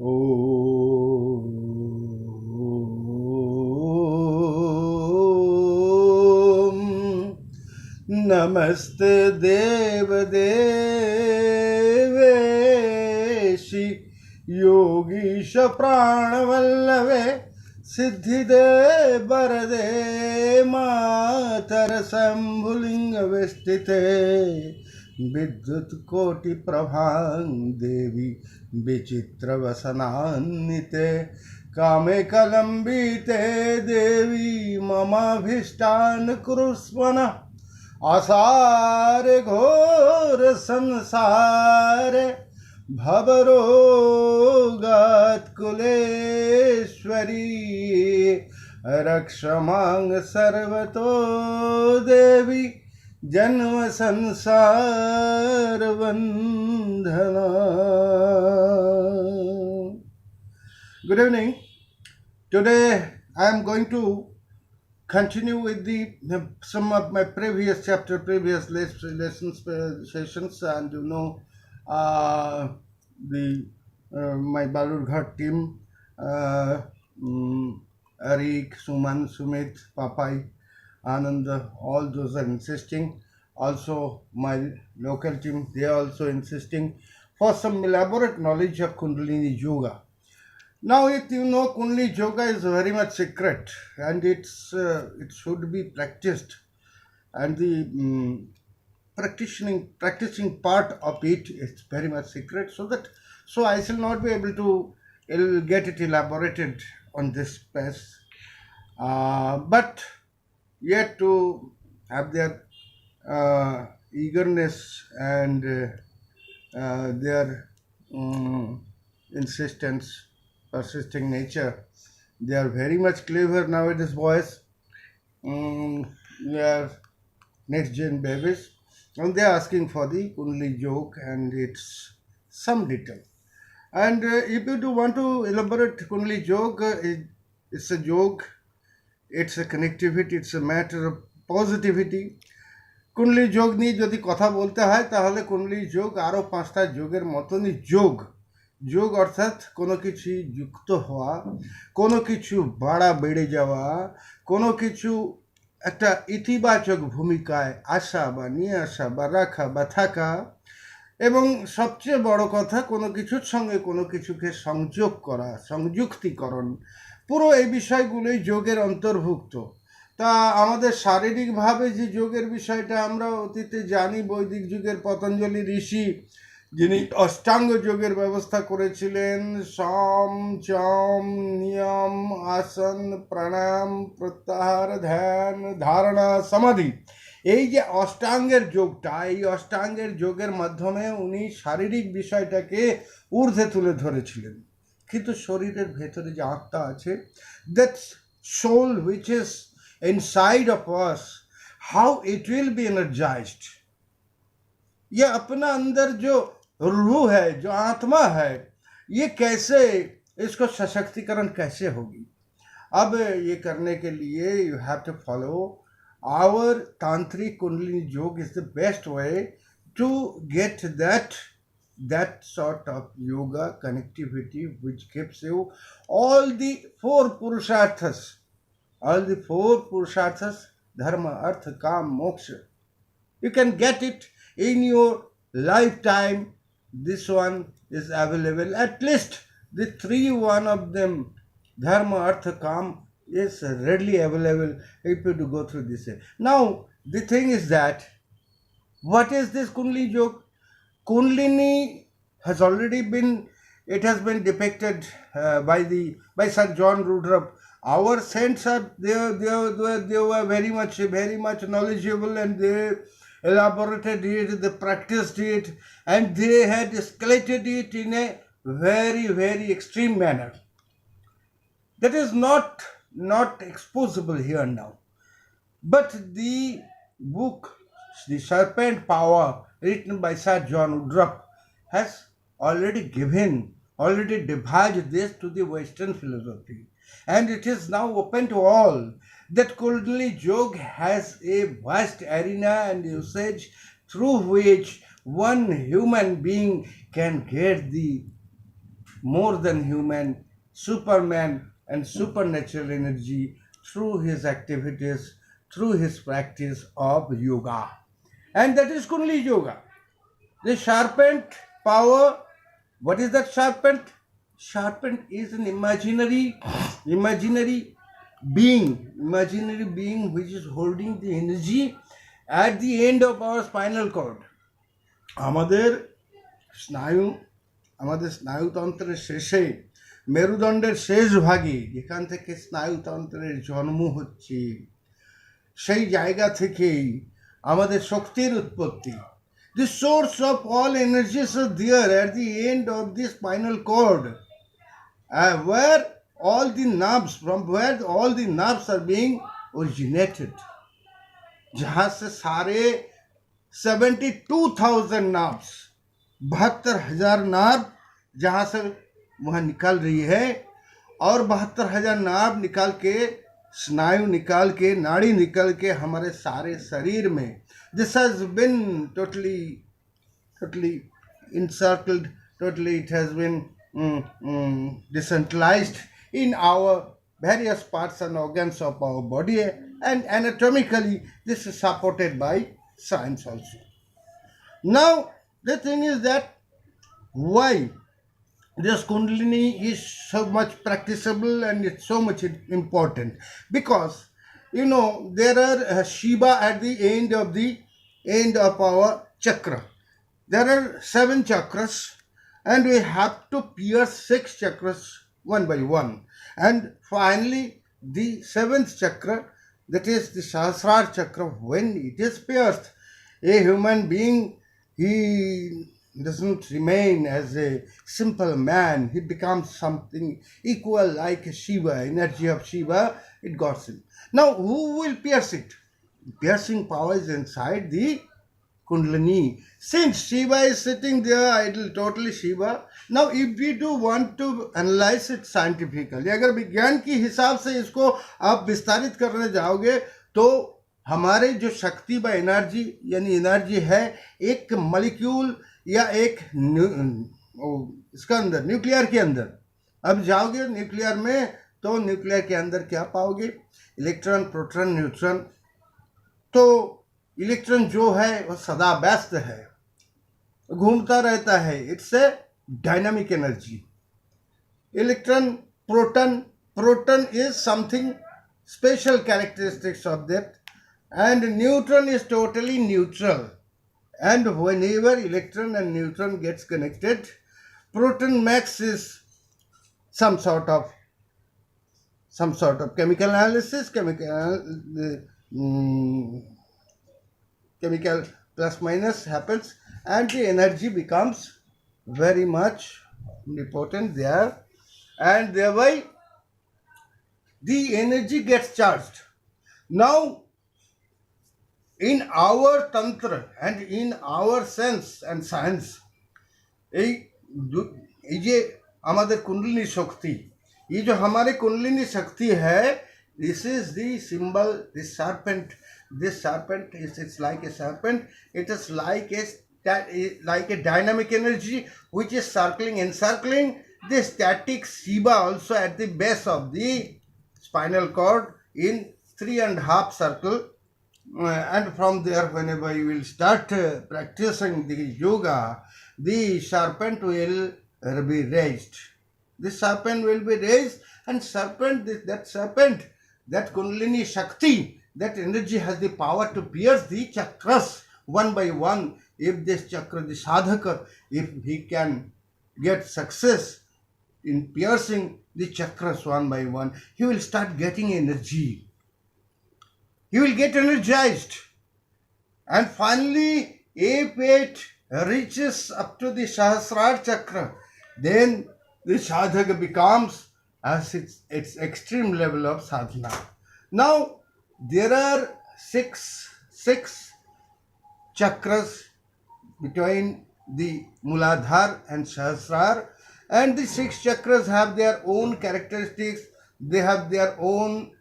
Om Namaste Devadeveshi Yogisha Pranavallave Siddhide Barade Matar Sambhulinga Vestite Vidyut Koti Prabhang Devi Vichitra Vasanannite Kame Kalambite Devi Mama Bhishtan Kurusvana आसारे घोर संसारे भवरोगात् कुलेश्वरी रक्षमांग सर्वतो देवी जन्म संसार बंधना. Good evening. Today I am going to continue with some of my previous lessons sessions, and my Balurghat team, Arik, Suman, Sumit, Papai, Anand, all those are insisting. Also my local team, they are also insisting for some elaborate knowledge of Kundalini Yoga. Now, if you know, Kundalini Yoga is very much secret, and it should be practiced, and the practicing part of it is very much secret. So I shall not be able to get it elaborated on this space, but yet to have their eagerness and their insistence, persisting nature. They are very much clever nowadays, boys. They are next gen babies, and they are asking for the Kundalini Yoga and its some detail. And if you do want to elaborate Kundalini Yoga, it's a yoga, it's a connectivity, it's a matter of positivity. কুণ্ডলী যোগ নিয়ে যদি কথা বলতে হয় তাহলে কুণ্ডলী যোগ আরও 5টা যোগের মতনই যোগ অর্থাৎ কোনো কিছু যুক্ত হওয়া, কোনো কিছু বেড়ে যাওয়া, কোনো কিছু একটা ইতিবাচক ভূমিকায় আসা বা নিয়ে আসা বা রাখা বা থাকা, এবং সবচেয়ে বড় কথা কোনো কিছুর সঙ্গে কোনো কিছুকে সংযোগ করা, সংযুক্তিকরণ, পুরো এই বিষয়গুলোই যোগের অন্তর্ভুক্ত. তা আমাদের শারীরিকভাবে যে যোগের বিষয়টা আমরা অতীতে জানি, বৈদিক যুগের পতঞ্জলি ঋষি যিনি অষ্টাঙ্গ যোগের ব্যবস্থা করেছিলেন, সম চম নিয়ম আসন প্রাণায়াম প্রত্যাহার ধ্যান ধারণা সমাধি, এই যে অষ্টাঙ্গের যোগটা, এই অষ্টাঙ্গের যোগের মাধ্যমে উনি শারীরিক বিষয়টাকে ঊর্ধ্বে তুলে ধরেছিলেন. কিন্তু শরীরের ভেতরে যে আত্মা আছে, that soul which is inside of us, how it will be energized. ये अपना अंदर जो रूह है, जो आत्मा है, ये कैसे, इसको सशक्तिकरण कैसे होगी. अब ये करने के लिए you have to follow our tantric Kundalini Yoga is the best way to get that sort of yoga connectivity which gives you all the 4 purusharthas. All the 4 purusharthas, dharma, artha, kam, moksha. You can get it in your lifetime. This one is available. At least the 3 of them, dharma, artha, kam, is readily available if you to go through this. Now, the thing is that, what is this Kundalini Yoga? Kundalini has already been, it has been depicted by Sir John Rudrup. Our saints are they were very much knowledgeable, and they elaborated it, they practiced it, and they had escalated it in a very extreme manner that is not exposable here now. But the book, The Serpent Power, written by Sir John Rudrup, has already devised this to the Western philosophy. And it is now open to all that Kundalini Yoga has a vast arena and usage through which one human being can get the more than human, superman, and supernatural energy through his activities, through his practice of yoga. And that is Kundalini Yoga. The sharpened power. What is that sharpened? Sharpened is an imaginary being which is holding the energy at the end of our spinal cord. আমাদের স্নায়ু আমাদের স্নায়ুতন্ত্রের শেষে মেরুদণ্ডের শেষ ভাগে যেখান থেকে স্নায়ুতন্ত্রের জন্ম হচ্ছে সেই জায়গা থেকেই আমাদের শক্তির উৎপত্তি. The source of all energies is there at the end of the spinal cord, where all the nerves, from where all the nerves are being originated. जहाँ से सारे 72,000 नर्व्स 72,000 नर्व जहाँ से वहाँ निकल रही है और 72,000 नर्व निकाल के स्नायु निकाल के नाड़ी निकल के हमारे सारे शरीर में this has been totally encircled, totally it has been decentralized in our various parts and organs of our body, and anatomically this is supported by science also. Now the thing is that why this Kundalini is so much practicable and it's so much important, because you know there are Shiva at the end of our chakra. There are 7 chakras and we have to pierce 6 chakras one by one, and finally the 7th chakra, that is the Sahasrara chakra, when it is pierced, a human being, he doesn't remain as a simple man, he becomes something equal like Shiva, energy of Shiva, it got him. Now who will pierce it? Piercing power is inside the Kundalini. Since Shiva is sitting there idle, totally Shiva. Now if we do want to analyze it scientifically, अगर विज्ञान के हिसाब से इसको आप विस्तारित करने जाओगे तो हमारे जो शक्ति व एनर्जी यानी एनर्जी है एक मॉलिक्यूल या एक इसका अंदर न्यूक्लियर के अंदर. अब जाओगे न्यूक्लियर में तो न्यूक्लियर के अंदर क्या पाओगे? Electron, proton, neutron. तो इलेक्ट्रॉन जो है वो सदा व्यस्त है, घूमता रहता है. It's a dynamic energy. Electron, proton is something special characteristics of that, and neutron is totally neutral. And whenever electron and neutron gets connected, proton makes is some sort of chemical analysis, chemical plus minus happens, and the energy becomes very much important there, and thereby the energy gets charged. Now in our tantra and in our sense and science, এই যে আমাদের কুণ্ডলিনী শক্তি, ये जो हमारे कुंडलिनी शक्ति है, this is the symbol, this serpent is, it's like a serpent. It is like a dynamic energy which is encircling the static Shiva also at the base of the spinal cord in 3.5 circle. And from there, whenever you will start practicing the yoga, the serpent will be raised. The serpent will be raised, and that Kundalini Shakti, that energy has the power to pierce the chakras one by one. If this chakra, the sadhaka, if he can get success in piercing the chakras one by one, he will start getting energy. He will get energized, and finally if it reaches up to the Sahasrara chakra, then the sadhaka becomes as its extreme level of sadhana. Now there are six chakras between the Muladhar and Sahasrara, and the 6 chakras have their own characteristics. They have their own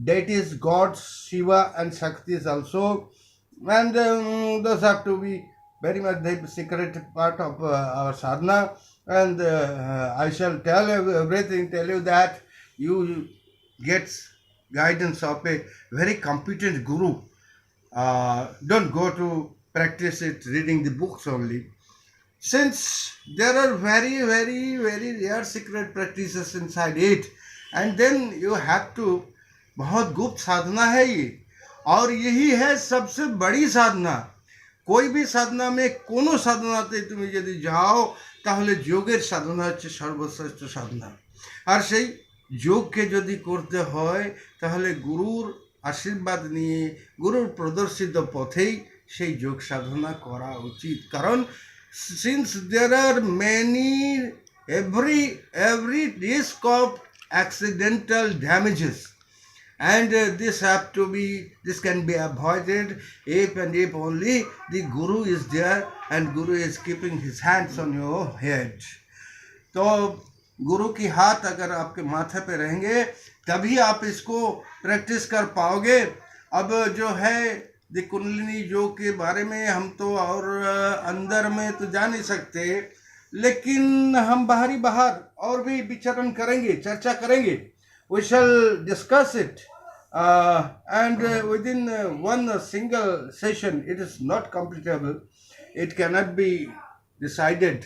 deities, gods, Shiva and Shaktis also, and those have to be very much the secret part of our sadhana, and I shall tell you everything. Tell you that you get guidance of a very competent guru. Don't go to practice it reading the books only. Since there are very, very, very rare secret practices inside it, and then you have to, बहुत गुप्त साधना है ये, और यही है सबसे बड़ी साधना। कोई भी साधना में कोनो साधनाते তুমি যদি যাও তাহলে যোগের সাধনা হচ্ছে সর্বশ্রেষ্ঠ সাধনা। আর সেই যোগকে যদি করতে হয় তাহলে গুরুর আশীর্বাদ নিয়ে গুরুর প্রদর্শিত পথেই সেই যোগ সাধনা করা উচিত। কারণ since there are many, every risk of accidental damages, and this can be avoided if and if only the guru is there and guru is keeping his hands on your head. तो गुरु की हाथ अगर आपके माथे पे रहेंगे तभी आप इसको प्रैक्टिस कर पाओगे। अब जो है द कुंडलिनी योग के बारे में हम तो और अंदर में तो जा नहीं सकते, लेकिन हम बाहर और भी विचरण करेंगे, चर्चा करेंगे। We shall discuss it, and within one single session it is not completable. It cannot be decided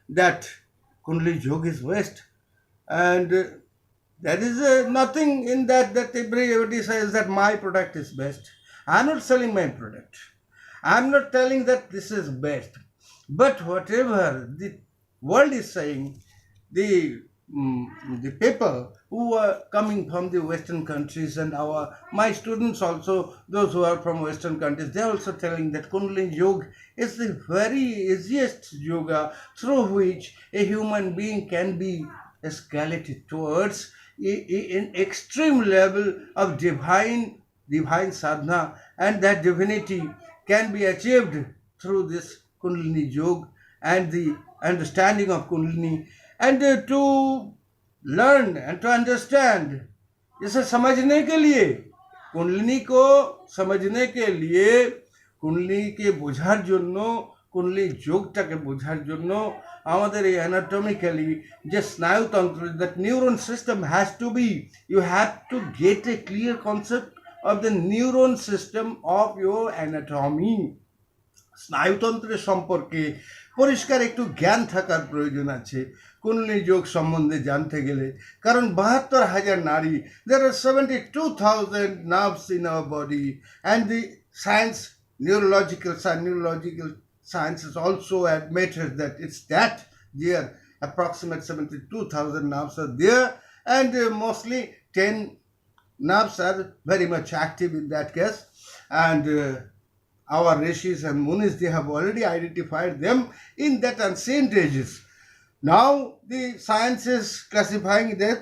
that Kundalini Yoga is best, and there is nothing in that everybody says that my product is best. I am not selling my product. I am not telling that this is best. But whatever the world is saying, the people who are coming from the Western countries and my students also, those who are from Western countries, they are also telling that Kundalini Yoga is the very easiest yoga through which a human being can be escalated towards an extreme level of divine sadhana, and that divinity can be achieved through this Kundalini Yoga and the understanding of Kundalini, and to learn and to understand, इसे समझने के लिए, कुंडलिनी को समझने के लिए, कुंडलिनी के বোঝার জন্য, কুণ্ডলিনী যোগটাকে বোঝার জন্য আমাদের এই অ্যানাটমিক্যালি যে স্নায়ুতন্ত্র, that neuron system has to be, you have to get a clear concept of the neuron system of your anatomy. স্নায়ুতন্ত্রের সম্পর্কে পরিষ্কার একটু জ্ঞান থাকার প্রয়োজন আছে কুণ্ডলিনী যোগ সম্বন্ধে জানতে গেলে। কারণ ৭২,০০০ নারী, there are 72,000 nerves in our body, and the neurological science has also admitted that it's that there approximate 72,000 nerves are there, and mostly 10 nerves are very much active in that case, and our rishis and munis, they have already identified them in that ancient ages. Now the science is classifying that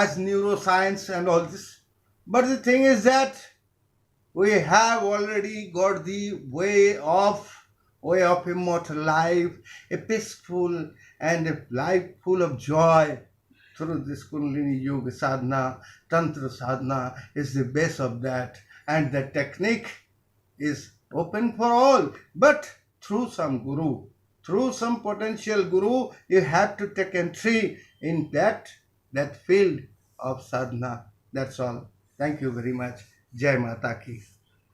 as neuroscience and all this, but the thing is that we have already got the way of immortal life, a peaceful and a life full of joy through this Kundalini Yoga sadhana. Tantra sadhana is the base of that, and the technique is open for all, but through some guru, through some potential guru, you have to take entry in that field of sadhana. That's all. Thank you very much. Jai Mata Ki.